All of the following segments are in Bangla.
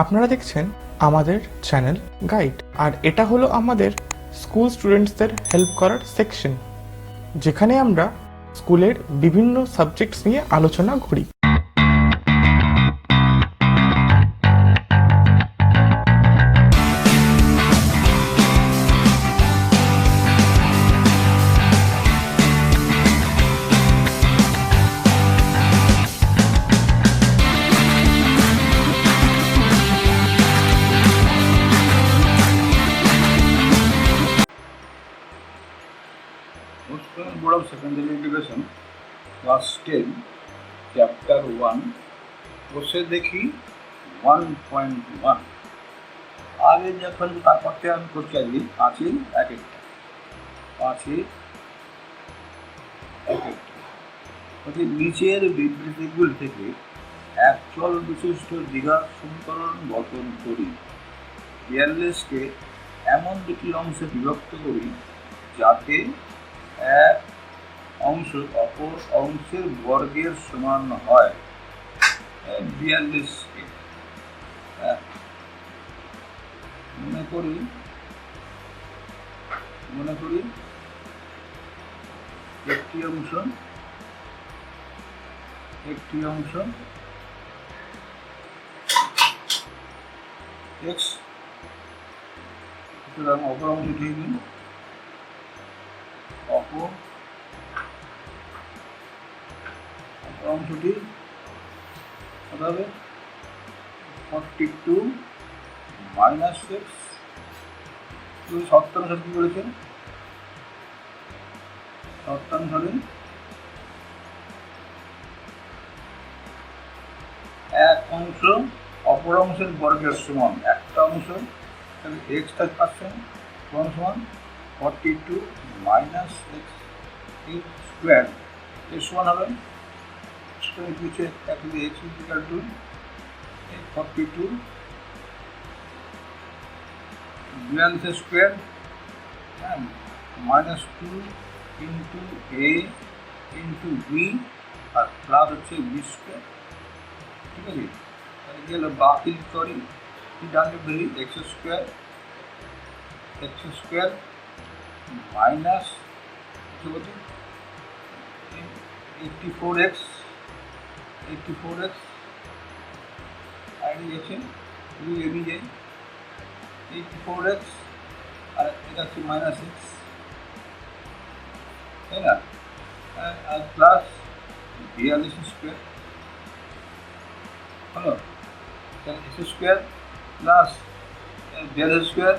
আপনারা দেখছেন আমাদের চ্যানেল গাইড, আর এটা হলো আমাদের স্কুল স্টুডেন্টসদের হেল্প করার সেকশন, যেখানে আমরা স্কুলের বিভিন্ন সাবজেক্টস নিয়ে আলোচনা করি। Western Board of Secondary Education Class 10 Chapter 1 বসে দেখি 1.1 আগে যখন তারপরে আমি করছি আজকে পাঁচের এক একটা নিচের বিবৃতিগুলি থেকে একচল বিশিষ্ট দ্বিঘাত সমীকরণ গঠন করি। 42কে এমন দুটি অংশে বিভক্ত করি যাতে এক অংশ অপর অংশের বর্গের সমান হয়। 42কে মনে করি একটি অংশ x, সুতরাং অপর অংশটি হবে 42 মাইনাস x। তুমি শর্তানুসারে কি করেছেন? শর্তানুসারে এক অংশ অপর অংশের বর্গের সমান, একটা অংশ তাহলে এক্সটা পাচ্ছেন সমান 42 মাইনাস এক্স স্কোয়ার এর সমান হবে কিছু actually x equal to 42 42 square minus 2 into a into b আর প্লাস হচ্ছে বি স্কোয়ার। ঠিক আছে, তাহলে কি হলো বাতিল করি কি ডানকে বেরি এক্স স্কোয়ার মাইনাস 84x আইডি গেছে এগিয়ে যাই 84x আর এটা হচ্ছে মাইনাস এক্স, তাই না? আর প্লাস 42 স্কোয়ার হলো, তাহলে এক্স স্কোয়ার প্লাস 42 স্কোয়ার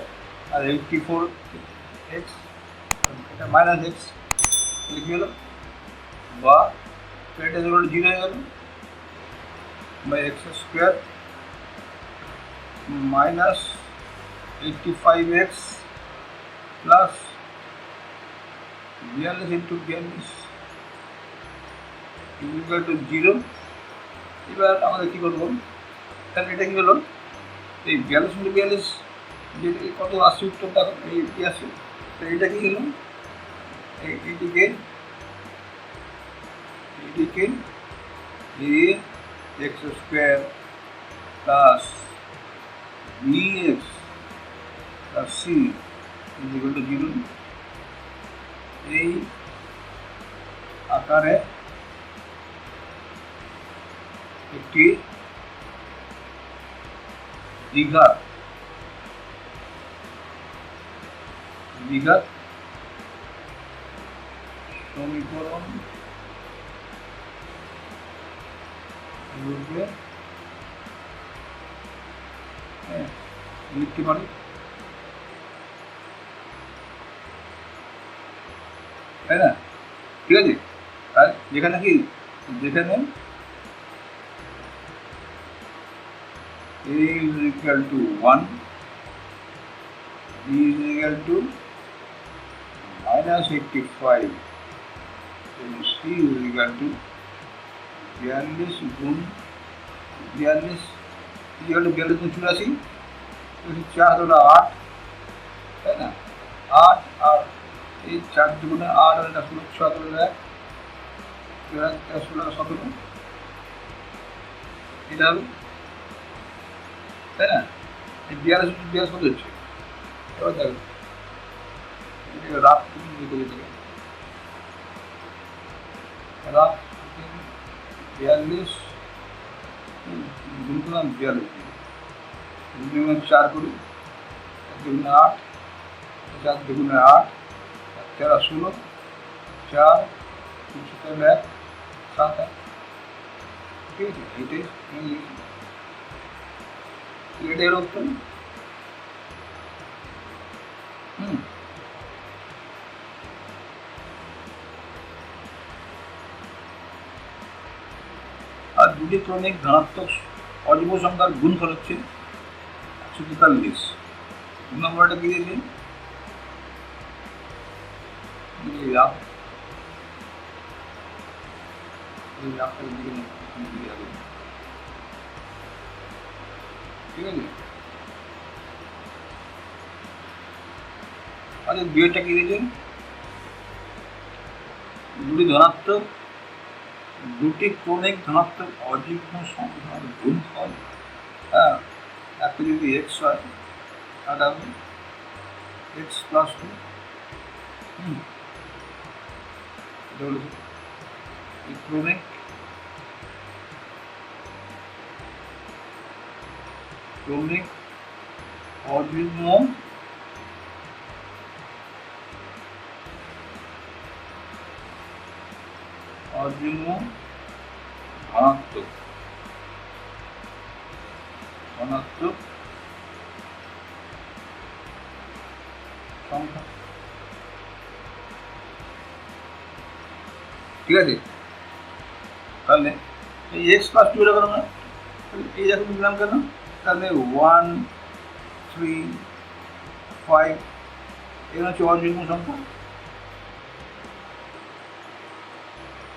আর 84x এটা মাইনাস এক্স, তাহলে কী হলো বা এটা 0 হয়ে গেল by x square minus 85x plus 42 into 42 equal to 0। এবার আমাদের কী করবো? তাহলে এটা কী হলো এই 42 ইন্টু 42 যে কত আসছে উত্তরটা এই কী আসছে, তো এইটা কী হলো এইদিকে a x square plus bx plus c equal to 0। এই আকারে একটি দ্বিঘাত সমীকরণ লিখতে পারি, তাই না? ঠিক আছে, আর যেখানে a is equal to 1, b is equal to minus 85 and c is equal to 42 গুণ 42 84 4 হলো 8, তাই না? 8 আর এই 4 দুগুণে 8 আর এটা 16 হলো 1 16 17 এটা হবে তাই না? বিয়াল্লিশ বিয়াল্লিশ কত হচ্ছে? এবার দেখো রাত রাত বিয়াল্লিশ গুণ করলাম বিয়াল্লিশ, চার করি, দুগুণে আট, চার দুগুণে আট, তেরো ষোলো, চার এক, সাত এক, ঠিক আছে? এইটাই এটাই উত্তর। আর দুটি ক্রমিক ধনাত্মক অযুগ্ম সংখ্যার গুণফল হচ্ছে 143। দু নম্বরটা কি দিয়েছে? ঠিক আছে, আচ্ছা দুইটা কি দিয়েছে? দুটি ধনাত্মক, দুটি ক্রমিক ধনাত্মক অযুগ্ম সংখ্যার গুণফল। হ্যাঁ, একটা যদি এক্স হয় তাহলে হবে এক্স প্লাস টু। এটা বলেছে ক্রমিক ক্রমিক অযুগ্ম অযুগ্ম ধনাত্মক ধনাত্মক সংখ্যা। ঠিক আছে, তাহলে এই এক্স প্লাস টু এরকম না, এই যখন দিলাম কেন? তাহলে 1 3 5 এগুলো হচ্ছে অযুগ্ম সংখ্যা,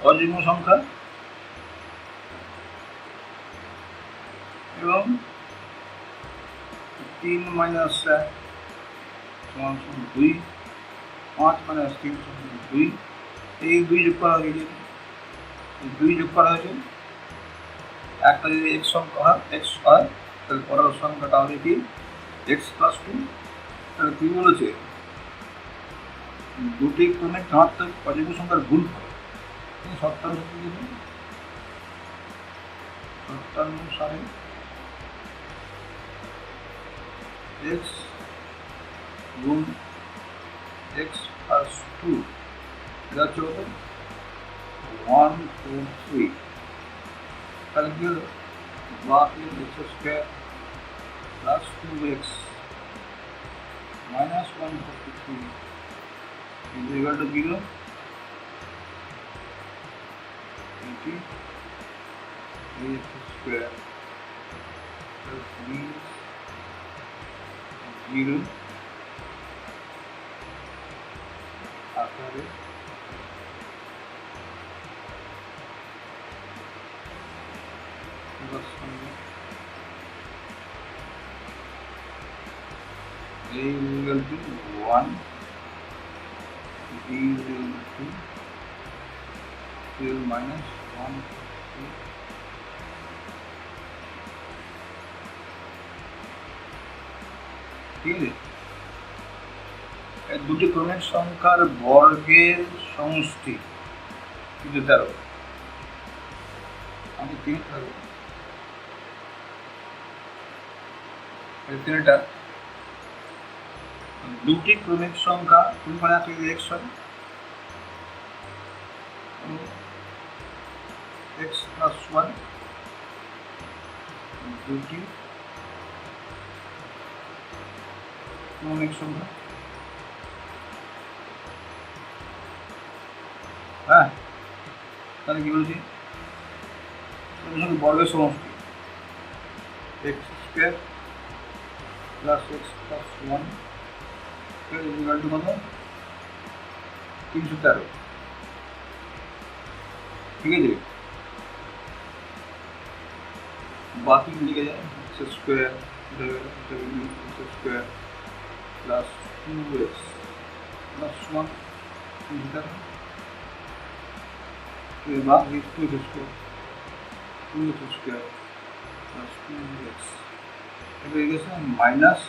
অযুগ্ম সংখ্যা। এবং 3 মাইনাস 1 সমান 2, 5 মাইনাস 3 সমান 2, এই 2 যোগ করা হয়েছে, এই 2 যোগ করা হয়েছে। একটা যদি এক্স সংখ্যা হয়, এক্স হয়, তাহলে পরের সংখ্যাটা হবে কি? X plus two. তাহলে কি বলেছে? দুটি ক্রমিক ধনাত্মক অযুগ্ম সংখ্যার গুণফল। 57 সালে এক্স গুণ এক্স প্লাস টু, এটা হচ্ছে কত? 1 2 3। তাহলে কি হলো? বাকি x square plus 2x minus 143 is equal to 0। এটি x স্কোয়ার প্লাস b 0 আকারে a is equal to 1, b is equal to 12 minus 1, 2। ঠিক আছে, দুটি ক্রমিক সংখ্যার বর্গের সমষ্টি কিন্তু 13। আমি তিনটা দুটি ক্রমিক সংখ্যা, তুমি মানে একটা এক্স হয়, এক্স প্লাস 1, দুটি ক্রমিক সংখ্যা। হ্যাঁ, তাহলে কি বলছি? বর্গের সমষ্টি x square plus x plus 1 equal two কত? 313। ঠিক আছে, বাকি লিখে যায় x square square plus 2x plus 1 313। বাদ 2x স্কোয়ার প্লাস 2x এটা হয়ে গেছে মাইনাস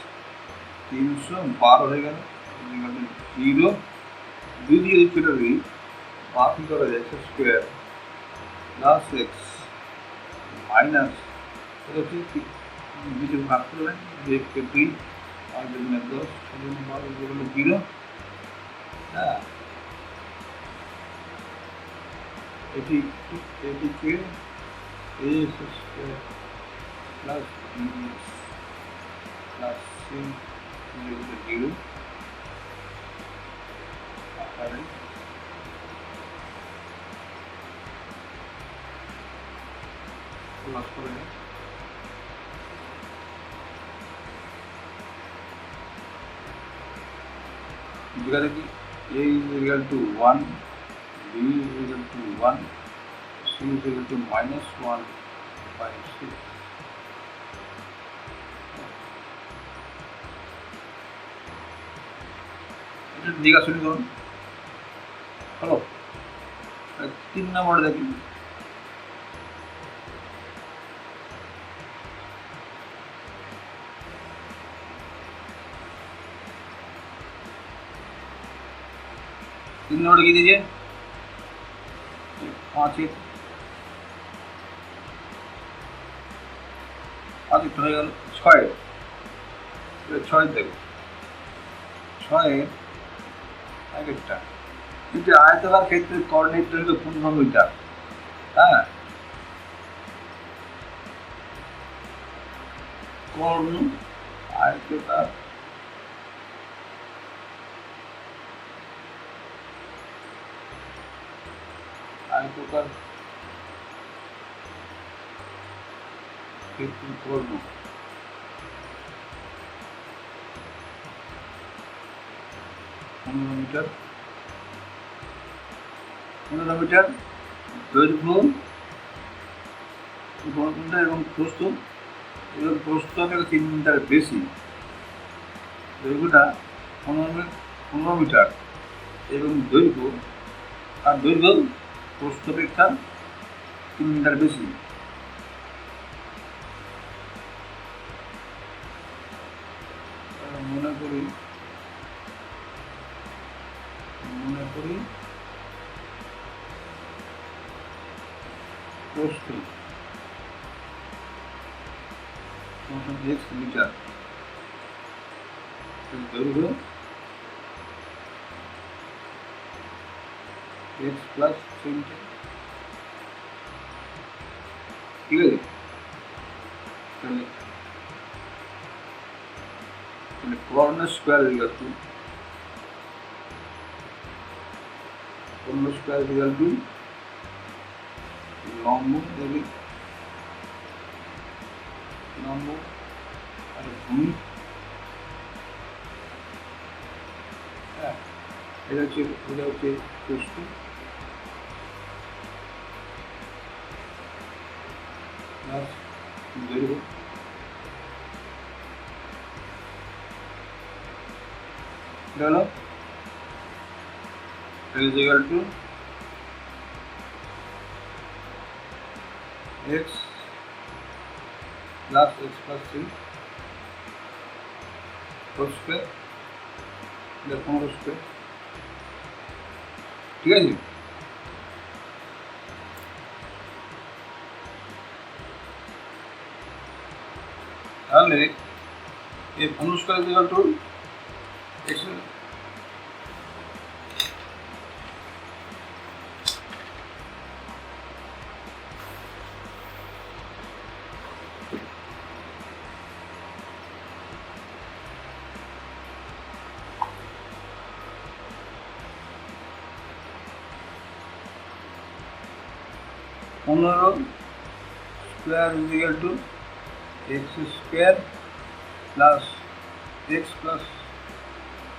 312 হয়ে গেল, জিরো। দুই দিয়ে চলে দিই, বাকি করা যায় x square plus x minus, এটা হচ্ছে দুটো ভাগ করলেন, 2 2 আর 2 10, 12 জিরো। হ্যাঁ, এটি এটিকে x square plus bx plus c zero আকারে প্লাস করে যেখানে কি a is equal to 1, b is equal to 1, c is equal to minus 1 by 6. এটা দিঘা শুরু করুন। হলো 3 নম্বর দেখি, तीन नंबर लिख दीजिए, 5 হয়ে গেল 6 দেখো 6 এক একটা, কিন্তু আয়তাকার ক্ষেত্রে কোঅর্ডিনেট হলো 15 মিটার। হ্যাঁ, কর্ণ আয়তাকার আয়তাকার ক্ষেত্রে কর্ণ 15 মিটার, 15 মিটার দৈর্ঘ্য এবং প্রস্থ, এবং প্রস্থ 3 মিটার বেশি, দৈর্ঘ্যটা 15 মিটার এবং দৈর্ঘ্য প্রস্থ অপেক্ষা 3 মিটার বেশি। মনে করি প্রস্থ x মিটার, দৈর্ঘ্য x প্লাস 3 মিটার। ঠিক আছে, তাহলে কর্ণ স্কোয়ার হয়ে গেল লম্ব দেখি, লম্ব আর ভূমি। হ্যাঁ, এটা হচ্ছে প্রস্থ, প্লাস দৈর্ঘ্য। গেল is equal to x plus x plus 3 whole square, 15 square। ঠিক আছে, তাহলে এই 15 square is equal to x, square is equal to x square plus x plus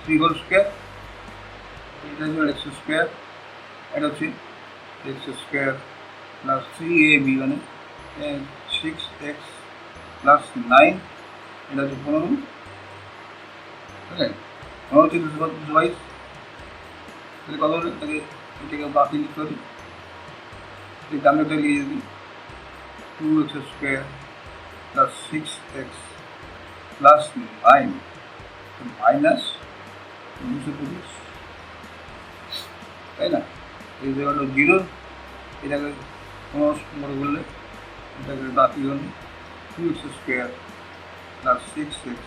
3 whole square, এটা হলো x square, এটা হচ্ছে x square plus 3ab মানে 6x plus 9, এটা হচ্ছে 15। ঠিক আছে, 15 হচ্ছে 222, তাহলে কত হলো, তাহলে এটাকে বাকি লিখতে পারি, আমরা লিখে দিই 2x square plus 6x plus 9 minus 225, তাই না? এই জায়গাটা 0, এটাকে কোনো মনে করলে এটাকে বাকি হল 2x স্কোয়ার প্লাস 6x,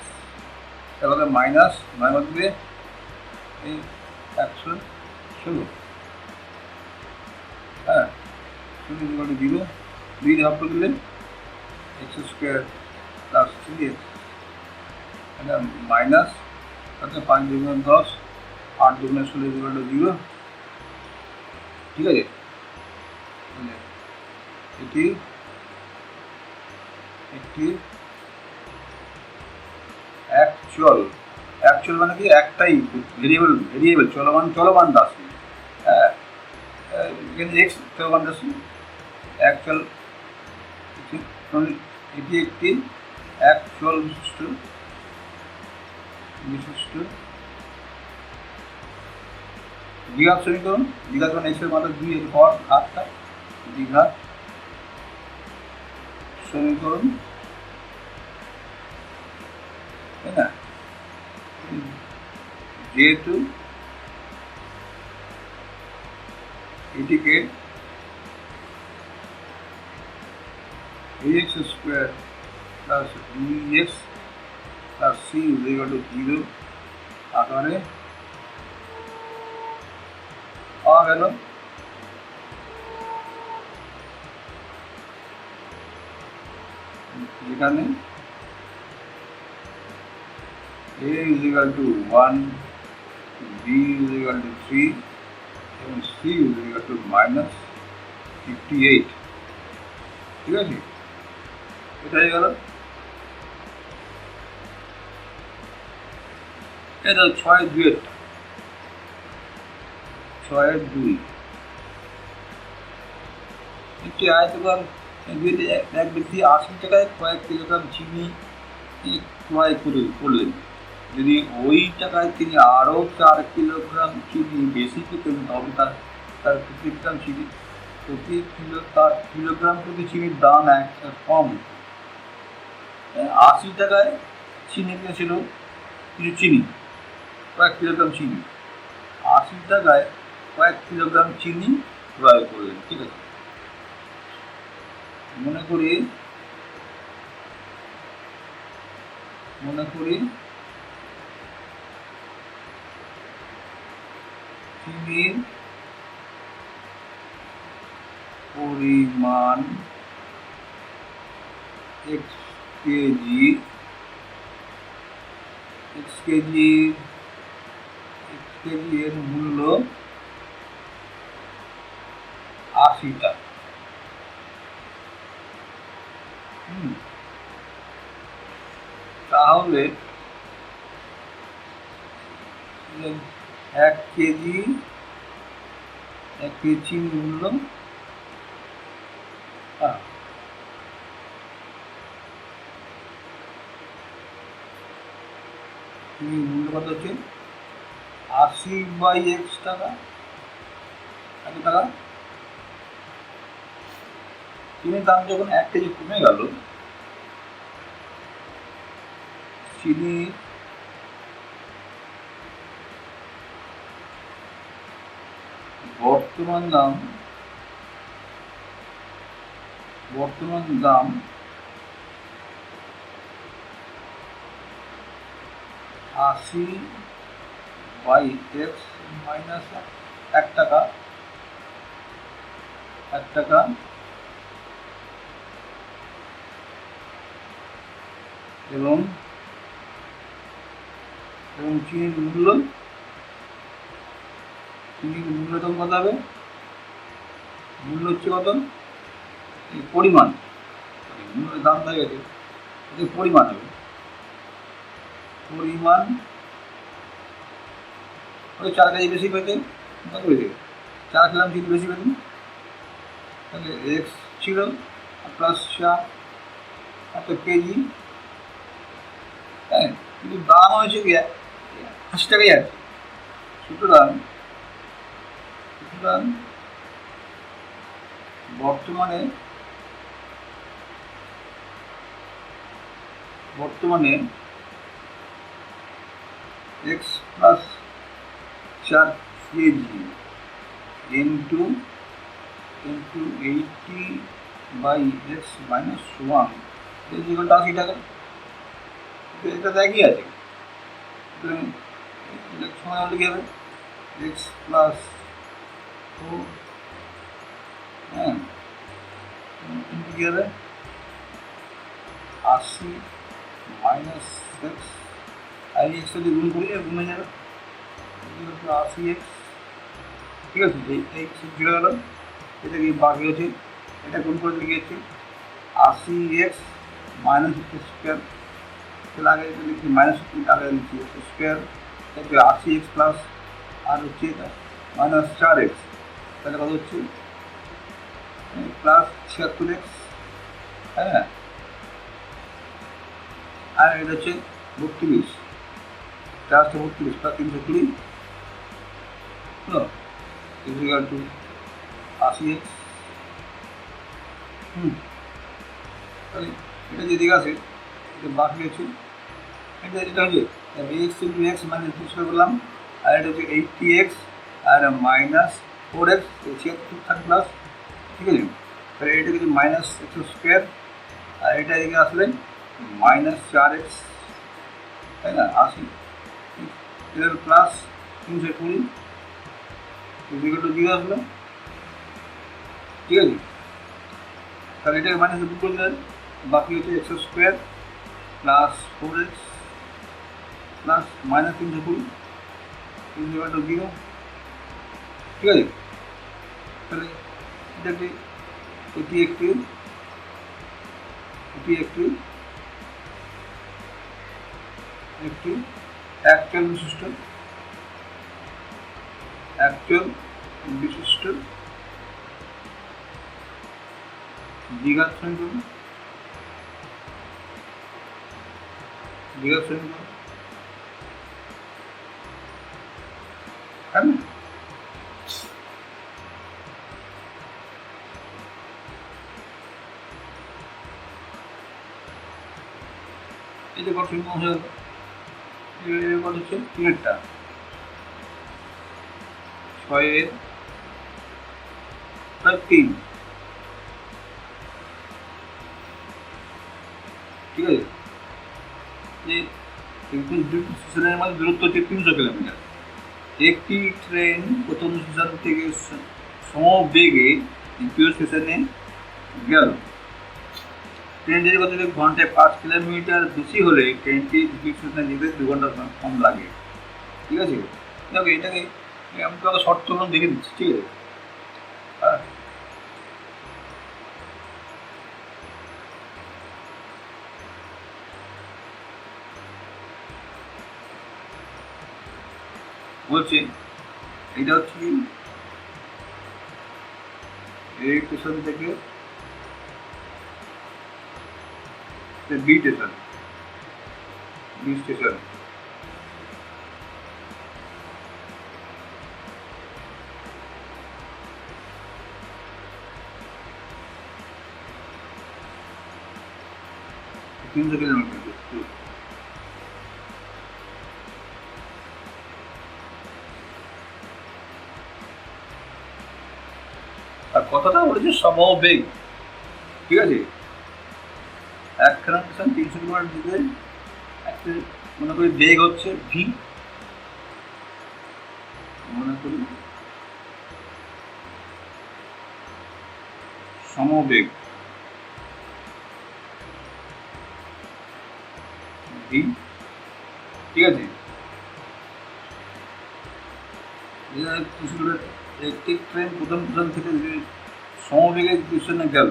তাহলে মাইনাস 9 মধ্যে এই 116, হ্যাঁ 0, 2 ভাগ করে দিলে x স্কোয়ার প্লাস 3x, এটা মাইনাস তাতে 5 2 10, 8 2 16 0, ঠিক আছে? এটি একটি অ্যাকচুয়াল মানে কি একটাই ভেরিয়েবল চলমান রাশি, হ্যাঁ এখানে এক্স চলমান রাশি অ্যাকচুয়াল, এটি একটি অ্যাকচুয়াল বিশিষ্ট দ্বিঘাত সমীকরণ। দ্বিঘাত মানে এক্সের মাত্রা 2 এর পর ঘাতটা দ্বিঘাত সমীকরণ, তাই না? যেহেতু এটিকে ax square plus bx plus c equal to 0 আকারে পাওয়া গেল, যেখানে a is equal to 1, b is equal to 3 এবং c is equal to minus 58, ঠিক আছে? এটা হয়ে গেল, এটা 6-2, 6-2 একটি আয়তকার এক ব্যক্তি 80 টাকায় কয়েক কিলোগ্রাম চিনি ক্রয় করলেন। যদি ওই টাকায় তিনি আরও 4 কিলোগ্রাম চিনি বেশি পেতেন তবে তার প্রতি কিলোগ্রাম প্রতি চিনির দাম একটা কম। 80 টাকায় চিনি কিনেছিল কিছু চিনি, কয়েক কিলোগ্রাম চিনি, 80 টাকায় কয়েক কিলোগ্রাম চিনি ক্রয় করলেন, ঠিক আছে? মনে করি চিনির পরিমাণ x কেজি এর মূল্য 80 টাকা। তাহলে 1 কেজি চিনির মূল্য কত হচ্ছে? 80/x টাকা, এত টাকা। চিনির দাম যখন 1 কেজি কমে গেল, চিনির বর্তমান দাম 80/x মাইনাস 1 টাকা, এবং চিনির মূল্য তখন কত হবে? মূল্য হচ্ছে কত? পরিমাণ, মূল্যের দাম হয়ে গেছে, পরিমাণ হবে, পরিমাণ ওই 4 কেজি বেশি পেতে কত হয়েছে? 4 কিলোগ্রাম চিনি বেশি পেতেন, তাহলে এক্স ছিল প্লাস 4 এত কেজি, হ্যাঁ, কিন্তু দাম হয়েছে কি 80 টাকাই আছে। সুতরাং বর্তমানে x plus 4 kg into 80 by x minus 1 equal to 80 টাকা। এটা তো একই আছে, সময় হলে কি হবে এক্স প্লাস 4 হ্যাঁ কিন্তু কি হবে 80 মাইনাস এক্স আর এক্স যদি গুণ করি গুণে যাবে 80x, ঠিক আছে। এই জুড়ে গেল, এটা কি বাকি আছে, এটা গুণ করে দিলে কি হচ্ছে 80x মাইনাস এক্স স্কোয়ার, তাহলে আগে লিখছি মাইনাস আগে লিখছি এক্স স্কোয়ার, তারপরে 80x প্লাস আর হচ্ছে এটা মাইনাস 4x, তাহলে কত হচ্ছে প্লাস 76x, হ্যাঁ। আর এটা হচ্ছে 32, 432 প্লাস 320 ইকুয়াল টু 80x। তাহলে এটা যেদিকে আছে এটা বাকি আছে, এটা যেটা হচ্ছে এক্স ইন্টু এক্স মাইনাস দুশো করলাম, আর এটা হচ্ছে 80x আর মাইনাস 4x 76 প্লাস, ঠিক আছে। তাহলে এটা কিন্তু মাইনাস এক্স স্কোয়ার, আর এটা এদিকে আসলে মাইনাস 4x, তাই না 80 এটা প্লাস 320 ইকুয়াল টু 0 আসলো, ঠিক আছে। তাহলে এটাকে মাইনাস দুটো করে দেন, বাকি হচ্ছে x square plus 4x plus minus 320 equal to 0, ঠিক আছে। তাহলে এটাকে এটি একটি অ্যাকচুয়াল বিশিষ্ট দ্বিঘাত সমীকরণ, হ্যাঁ। এই যে কত সমীকরণ হয়ে গেল, এবার হচ্ছে 3টা 6 প্রায় 3, ঠিক আছে। যে স্টেশনের মধ্যে দূরত্ব হচ্ছে 300 কিলোমিটার। একটি ট্রেন প্রথম স্টেশন থেকে সমবেগে দ্বিতীয় স্টেশনে গেল। ট্রেনটির গতি ঘন্টায় 5 কিলোমিটার বেশি হলে ট্রেনটি দ্বিতীয় স্টেশনে যেতে 2 ঘন্টা কম লাগে, ঠিক আছে। দেখো এটাকে আমি তো শর্ট তুলনা দেখে দিচ্ছি, ঠিক আছে। হ্যাঁ, বলছি এটা হচ্ছে এই স্টেশন থেকে বি স্টেশন, তিনশো কিলোমিটার। আর কথাটা বলেছে সমবেগ, ঠিক আছে। একখানা স্টেশন 300 কিলোমিটার দিকে একটা মনে করি বেগ হচ্ছে ভি, মনে করি সমবেগ ভি, ঠিক আছে। একটি ট্রেন প্রথম স্টেশন থেকে সমবেগে স্টেশনে গেল,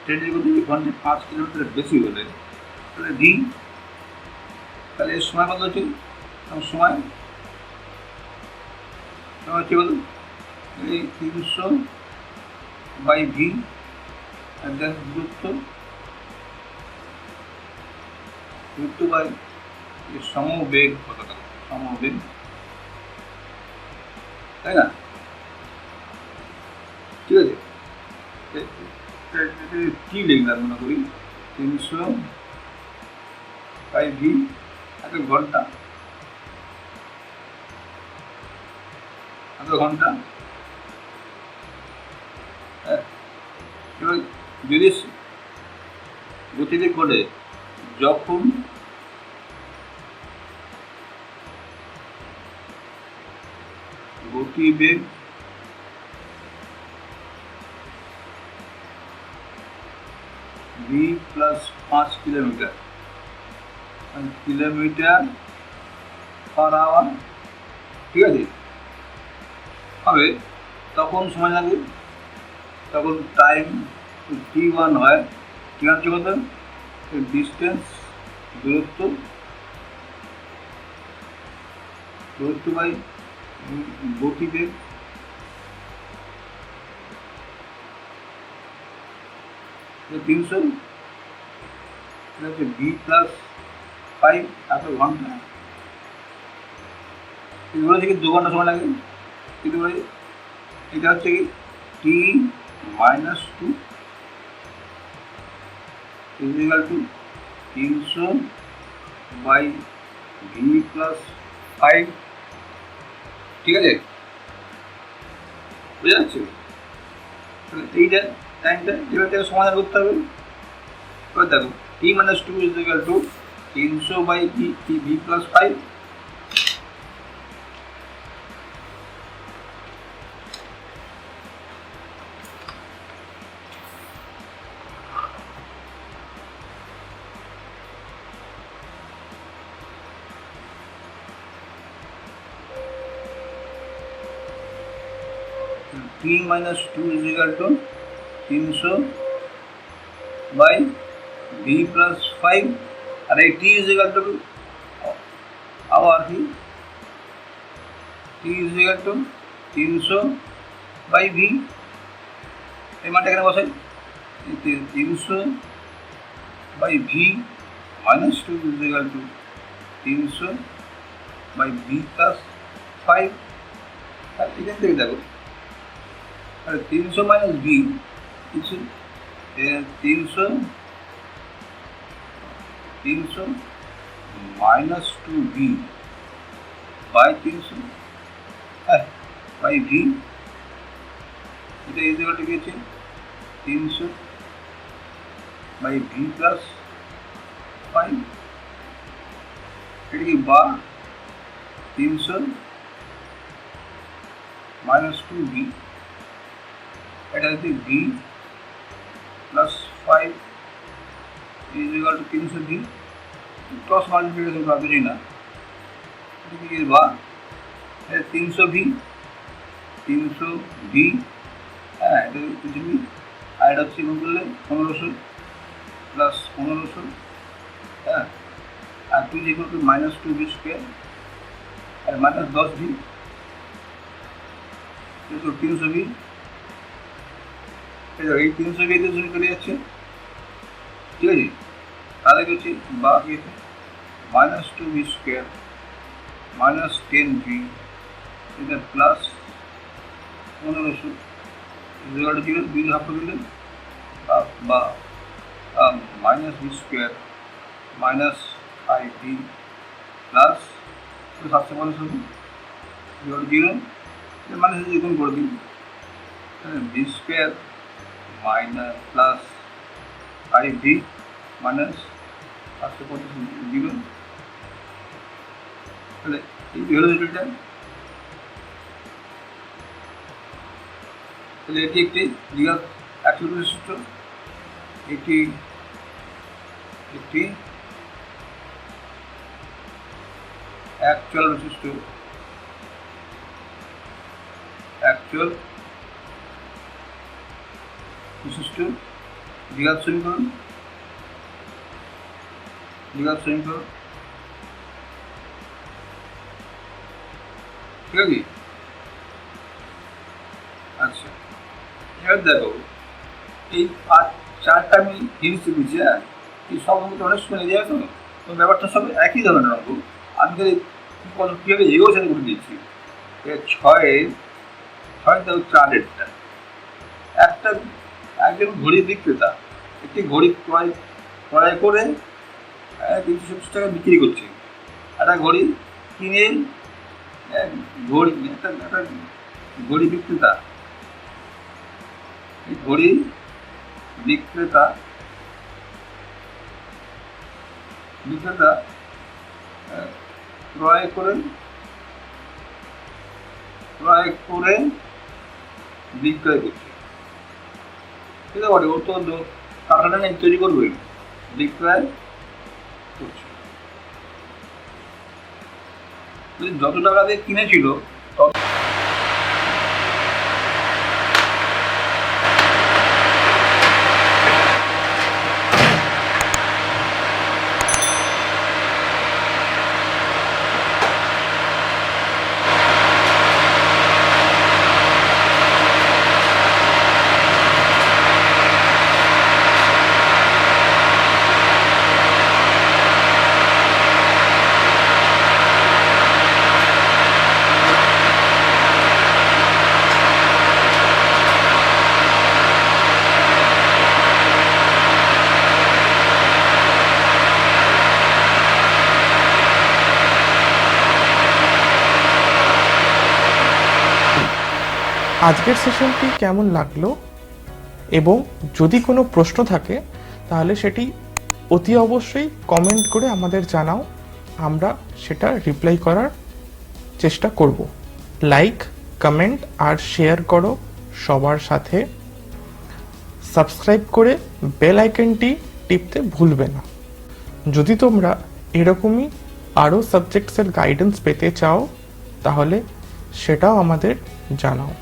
ট্রেনের গতি ঘন্টায় 5 কিলোমিটার বেশি হলে তাহলে ভি, তাহলে এর সময় কত হচ্ছে, সময় হচ্ছে বলুন এই 300 বাই ভি, আর দেন দূরত্ব বাই সমবেগ, কতটা সমবেগ, তাই না, ঠিক আছে। কি লিখলাম মনে করি 300 বাই ভি, একটা ঘন্টা এত ঘন্টা। এবার যদি গতিবেগ হলে যখন গতিবেগ v plus 5 kilometre per hour, ঠিক আছে, হবে তখন সময় লাগবে, তখন টাইম t1 হয়। ঠিক আছে, কত ডিস্টেন্স, দূরত্ব বাই গতিবেগ তিনশো, ভি প্লাস 5 এত ঘন্টা। এগুলো থেকে 2 ঘন্টা সময় লাগে। কিন্তু এটা হচ্ছে কি t minus 2 equal to 300 by v plus 5। ঠিক আছে, বুঝা যাচ্ছে? এইটা টাইমটা এবার থেকে সমাধান করতে হবে। এবার দেখো t minus 2 equal to 300 by v plus 5। t minus 2 is equal to 300 by v plus 5 আর এই t is equal to আবার কি t is equal to 300 by v, এই মানটা এখানে বসাই 300 by v minus 2 is equal to 300 by v plus 5। আর এখান থেকে দেখো 300 minus v 300 minus 2v by 300 by v, এটা ইকুয়াল টু কি আছে 300 বাই v প্লাস 5। এটা কি বা 300 মাইনাস 2v, এটা হচ্ছে v plus 5 is equal to 300v। Cross multiplication করা বুঝি না, বা 300v হ্যাঁ, এটা কিছু আর এটা হচ্ছে গুণ করলে 1500 প্লাস 1500, হ্যাঁ, আর 2 equal to minus 2v square আর মাইনাস 10v 300v। এই 300v দিয়ে শুরু করে যাচ্ছে, ঠিক আছে, তাহলে কি হচ্ছে বা কি হচ্ছে minus 2v square minus 10v এটা প্লাস 1500 ইকুয়াল টু 0, 2 হাফ করে দিলেন বা minus v square minus 5v plus 750 equal to 0, minus গুণ করে দিন v square minus plus 5v minus 750 0। তাহলে এই হলো রেজাল্টটা। তাহলে এটি একটি দ্বিঘাত অ্যাকচুয়াল বৈশিষ্ট্য, এটি একটি অ্যাকচুয়াল বৈশিষ্ট্য, অ্যাকচুয়াল বিশিষ্ট দ্বিঘাত সমীকরণ, ঠিক আছে। আচ্ছা, এবার দেখো এই 4টা আমি জিনিস দিচ্ছি, হ্যাঁ, এই সব অঙ্কটা অনেক সময় লেগে যায় তো ব্যাপারটা সব একই ধরনের অঙ্ক। আমি কীভাবে এগোও সেটা করে দিচ্ছি। 6 দেখো 4-এরটা একটা একজন ঘড়ি বিক্রেতা একটি ঘড়ি ক্রয় করে 370 টাকা বিক্রি করছে। একটা ঘড়ি কিনে ঘড়ি একটা ঘড়ি বিক্রেতা, এই ঘড়ি বিক্রেতা বিক্রেতা ক্রয় করে বিক্রয় করছে। ঠিক আছে, ও তো কারখানা নেই, তৈরি করবে, বিক্রয় করছে। যত টাকা দিয়ে কিনেছিল তত আজকের সেশনটি কেমন লাগলো এবং যদি কোনো প্রশ্ন থাকে তাহলে সেটি অতি অবশ্যই কমেন্ট করে আমাদের জানাও, আমরা সেটা রিপ্লাই করার চেষ্টা করব। লাইক, কমেন্ট আর শেয়ার করো সবার সাথে। সাবস্ক্রাইব করে বেল আইকনটি টিপতে ভুলবে না। যদি তোমরা এরকমই আরও সাবজেক্টসের গাইডেন্স পেতে চাও তাহলে সেটাও আমাদের জানাও।